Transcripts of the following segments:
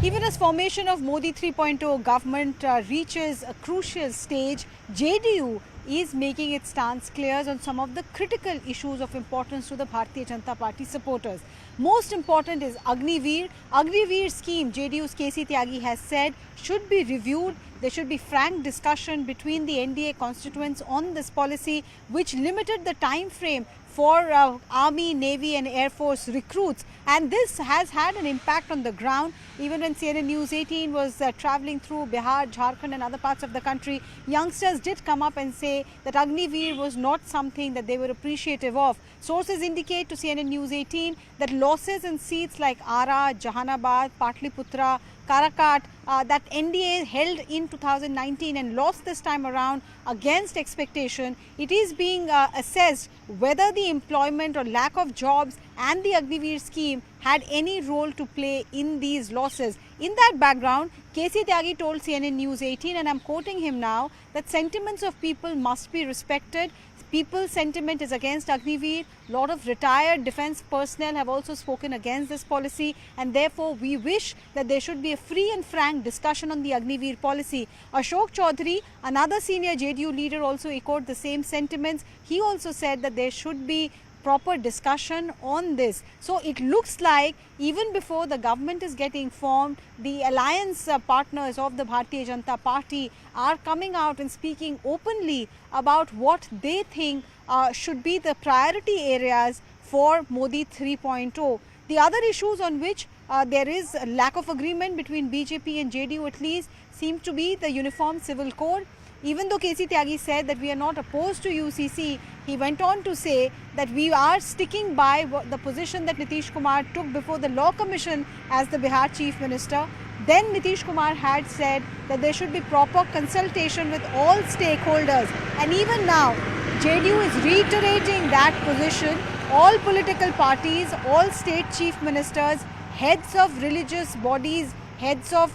Even as formation of Modi 3.0 government reaches a crucial stage, JDU is making its stance clear on some of the critical issues of importance to the Bharatiya Janata Party supporters. Most important is Agniveer. Agniveer scheme, JDU's KC Tyagi has said, should be reviewed. There should be frank discussion between the NDA constituents on this policy, which limited the time frame for Army, Navy and Air Force recruits, and this has had an impact on the ground. Even when CNN News 18 was travelling through Bihar, Jharkhand and other parts of the country, youngsters did come up and say that Agniveer was not something that they were appreciative of. Sources indicate to CNN News 18 that losses in seats like Ara, Jahanabad, Patliputra, Karakat that NDA held in 2019 and lost this time around against expectation. It is being assessed whether the employment or lack of jobs and the Agniveer scheme had any role to play in these losses. In that background, KC Tyagi told CNN News 18, and I'm quoting him now, that sentiments of people must be respected. People's sentiment is against Agniveer. A lot of retired defence personnel have also spoken against this policy, and therefore we wish that there should be a free and frank discussion on the Agniveer policy. Ashok Chaudhary, another senior JDU leader, also echoed the same sentiments. He also said that there should be proper discussion on this. So it looks like even before the government is getting formed, the alliance partners of the Bharatiya Janata Party are coming out and speaking openly about what they think should be the priority areas for Modi 3.0. The other issues on which there is a lack of agreement between BJP and JDU at least seem to be the Uniform Civil Code. Even though KC Tyagi said that we are not opposed to UCC, he went on to say that we are sticking by the position that Nitish Kumar took before the Law Commission as the Bihar Chief Minister. Then Nitish Kumar had said that there should be proper consultation with all stakeholders. And even now, JDU is reiterating that position. All political parties, all state chief ministers, heads of religious bodies, heads of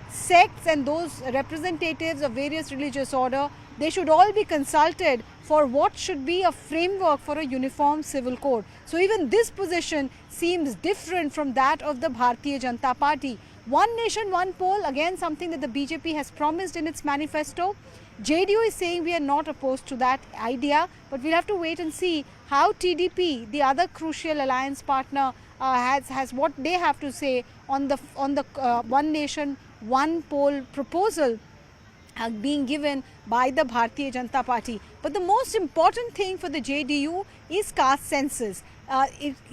sects and those representatives of various religious order, they should all be consulted for what should be a framework for a uniform civil code. So even this position seems different from that of the Bharatiya Janata Party. One nation, one poll, again something that the BJP has promised in its manifesto. JDU is saying we are not opposed to that idea, but we'll have to wait and see how TDP, the other crucial alliance partner, has what they have to say on the one nation, one poll proposal being given by the Bharatiya Janata Party. But the most important thing for the JDU is caste census.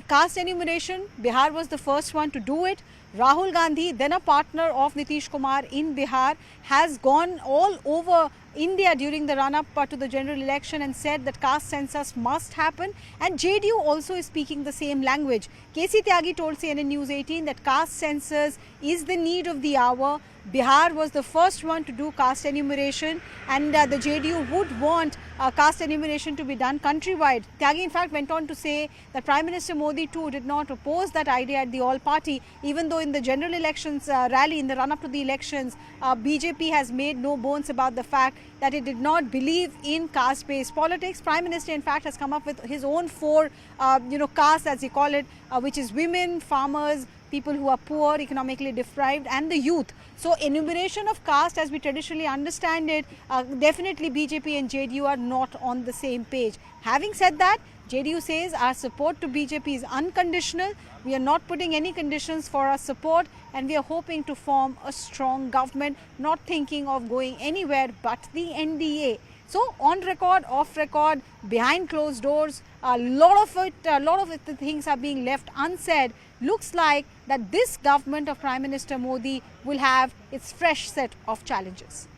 Caste enumeration, Bihar was the first one to do it. Rahul Gandhi, then a partner of Nitish Kumar in Bihar, has gone all over India during the run-up to the general election and said that caste census must happen, and JDU also is speaking the same language. KC Tyagi told CNN News 18 that caste census is the need of the hour. Bihar was the first one to do caste enumeration, and the JDU would want caste enumeration to be done countrywide. Tyagi in fact went on to say that Prime Minister Modi too did not oppose that idea at the all party, even though in the general elections rally, in the run-up to the elections, BJP has made no bones about the fact that it did not believe in caste-based politics. Prime Minister in fact has come up with his own four castes, as he call it, which is women, farmers, people who are poor, economically deprived and the youth. So enumeration of caste as we traditionally understand it, definitely BJP and JDU are not on the same page. Having said that, JDU says our support to BJP is unconditional. We are not putting any conditions for our support, and we are hoping to form a strong government, not thinking of going anywhere but the NDA. So on record, off record, behind closed doors, a lot of the things are being left unsaid. Looks like that this government of Prime Minister Modi will have its fresh set of challenges.